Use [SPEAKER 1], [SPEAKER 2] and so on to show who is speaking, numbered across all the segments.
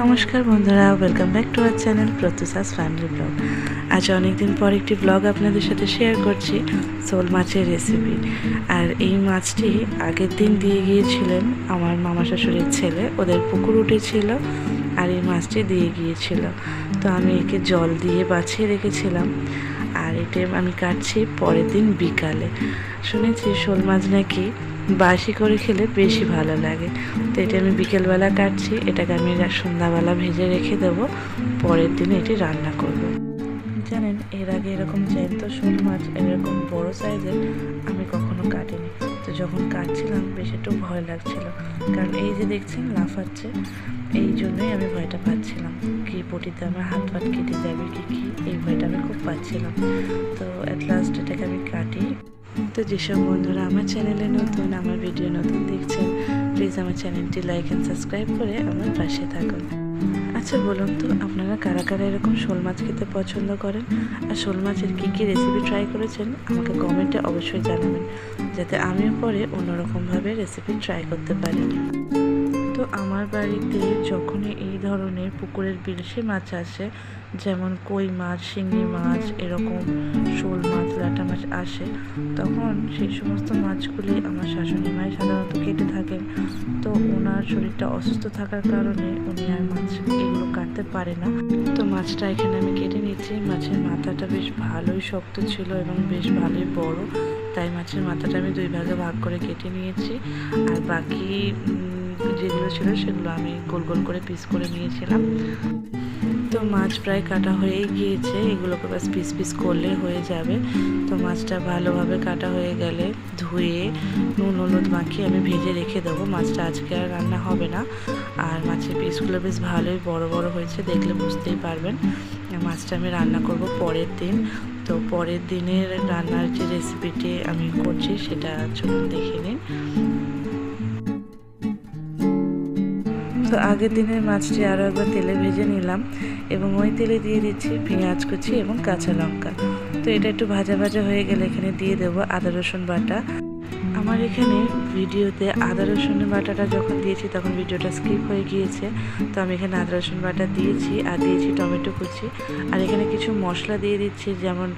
[SPEAKER 1] নমস্কার বন্ধুরা, welcome back to our channel Pratyusha's family vlog. আজ অনেকদিন পর একটি ব্লগ আপনাদের সাথে শেয়ার করছি, শোল মাছের রেসিপি। আর এই মাছটি আগের দিন দিয়ে গিয়েছিলেন আমার মামা শাশুড়ির ছেলে, ওদের পুকুর উঠেছিল আর এই মাছটি দিয়ে গিয়েছিল। তো আমি একে জল দিয়ে বাছিয়ে রেখেছিলাম আর এটা আমি কাটছি পরের দিন বিকালে। শুনেছি শোল মাছ নাকি বাসি করে খেলে বেশি ভালো লাগে, তো এটা আমি বিকেলবেলা কাটছি। এটাকে আমি সন্ধ্যাবেলা ভেজে রেখে দেবো, পরের দিন এটি রান্না করব। জানেন, এর আগে এরকম জ্যান্ত শোল মাছ এরকম বড় সাইজের আমি কখনো কাটিনি। তো যখন কাটছিলাম বেশ একটু ভয় লাগছিল, কারণ এই যে দেখছেন লাফাচ্ছে, এই জন্যই আমি ভয়টা পাচ্ছিলাম কি পটিতে আমার হাত ফাট কেটে যাবে কি এই ভয়টা আমি খুব পাচ্ছিলাম। তো অ্যাট লাস্ট এটাকে আমি কাটি। তো যেসব বন্ধুরা আমার চ্যানেলে নতুন, আমার ভিডিও নতুন দেখছেন, প্লিজ আমার চ্যানেলটি লাইক অ্যান্ড সাবস্ক্রাইব করে আমার পাশে থাকুন। আচ্ছা বলুন তো, আপনারা কারা কারা এরকম শোল মাছ খেতে পছন্দ করেন, আর শোল মাছের কী রেসিপি ট্রাই করেছেন আমাকে কমেন্টে অবশ্যই জানাবেন, যাতে আমিও পরে অন্যরকমভাবে রেসিপি ট্রাই করতে পারি। তো আমার বাড়িতে যখনই এই ধরনের পুকুরের বিলসে মাছ আসে, যেমন কই মাছ, শিঙি মাছ, এরকম শোল মাছ, লাটা মাছ আসে, তখন সেই সমস্ত মাছগুলি আমার শাশুড়ি মাই সাধারণত কেটে থাকেন। তো ওনার শরীরটা অসুস্থ থাকার কারণে উনি আর মাছ এগুলো কাটতে পারে না। তো মাছটা এখানে আমি কেটে নিচ্ছি। মাছের মাথাটা বেশ ভালোই শক্ত ছিল এবং বেশ ভালোই বড়, তাই মাছের মাথাটা আমি দুই ভাগে ভাগ করে কেটে নিয়েছি। আর বাকি যেগুলো ছিল সেগুলো আমি গোল গোল করে পিস করে নিয়েছিলাম। তো মাছ প্রায় কাটা হয়েই গিয়েছে, এগুলোকে বাস পিস পিস করলে হয়ে যাবে। তো মাছটা ভালোভাবে কাটা হয়ে গেলে ধুয়ে নুন হলুদ মাখিয়ে আমি ভেজে রেখে দেবো। মাছটা আজকে আর রান্না হবে না। আর মাছের পিসগুলো বেশ ভালোই বড় বড় হয়েছে, দেখলে বুঝতেই পারবেন। মাছটা আমি রান্না করব পরের দিন। তো পরের দিনের রান্নার যে রেসিপিটি আমি করছি সেটা চলুন দেখে নিন। তো আগের দিনের মাছটি আরও একবার তেলে ভেজে নিলাম এবং ওই তেলে দিয়ে দিচ্ছি পেঁয়াজ কুচি এবং কাঁচা লঙ্কা। তো এটা একটু ভাজা ভাজা হয়ে গেলে এখানে দিয়ে দেবো আদা রসুন বাটা। আমার এখানে ভিডিওতে আদা রসুনের বাটাটা যখন দিয়েছি তখন ভিডিওটা স্কিপ হয়ে গিয়েছে। তো আমি এখানে আদা রসুন বাটা দিয়েছি আর দিয়েছি টমেটো কুচি। আর এখানে কিছু মশলা দিয়ে দিচ্ছি, যেমন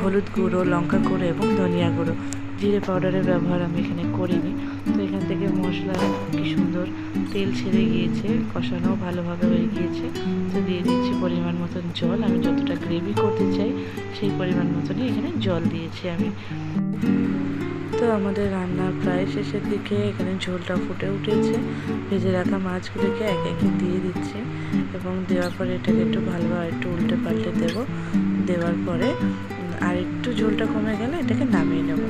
[SPEAKER 1] হলুদ গুঁড়ো, লঙ্কা গুঁড়ো এবং ধনিয়া গুঁড়ো। জিরে পাউডারের ব্যবহার আমি এখানে করিনি। তো এখান থেকে মশলা কি সুন্দর তেল ছেড়ে গিয়েছে, কষানোও ভালোভাবে হয়ে গিয়েছে। তো দিয়ে দিচ্ছি পরিমাণ মতন জল। আমি যতটা গ্রেভি করতে চাই সেই পরিমাণ মতনই এখানে জল দিয়েছি আমি। তো আমাদের রান্না প্রায় শেষের দিকে, এখানে ঝোলটা ফুটে উঠেছে। ভেজে রাখা মাছগুলিকে একে একে দিয়ে দিচ্ছি এবং দেওয়ার পরে এটাকে একটু ভালোভাবে একটু উল্টে পাল্টে দেবো। দেওয়ার পরে আর একটু ঝোলটা কমে গেলে এটাকে নামিয়ে নেব।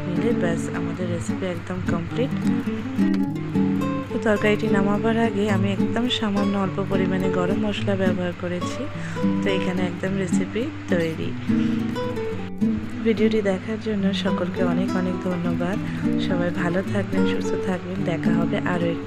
[SPEAKER 1] নিলে ব্যাস আমাদের রেসিপি একদম কমপ্লিট। তো তরকারিটি নামাবার আগে আমি একদম সামান্য অল্প পরিমাণে গরম মশলা ব্যবহার করেছি। তো এখানে একদম রেসিপি তৈরি। ভিডিওটি দেখার জন্য সকলকে অনেক অনেক ধন্যবাদ। সবাই ভালো থাকবেন, সুস্থ থাকবেন। দেখা হবে আরও একটি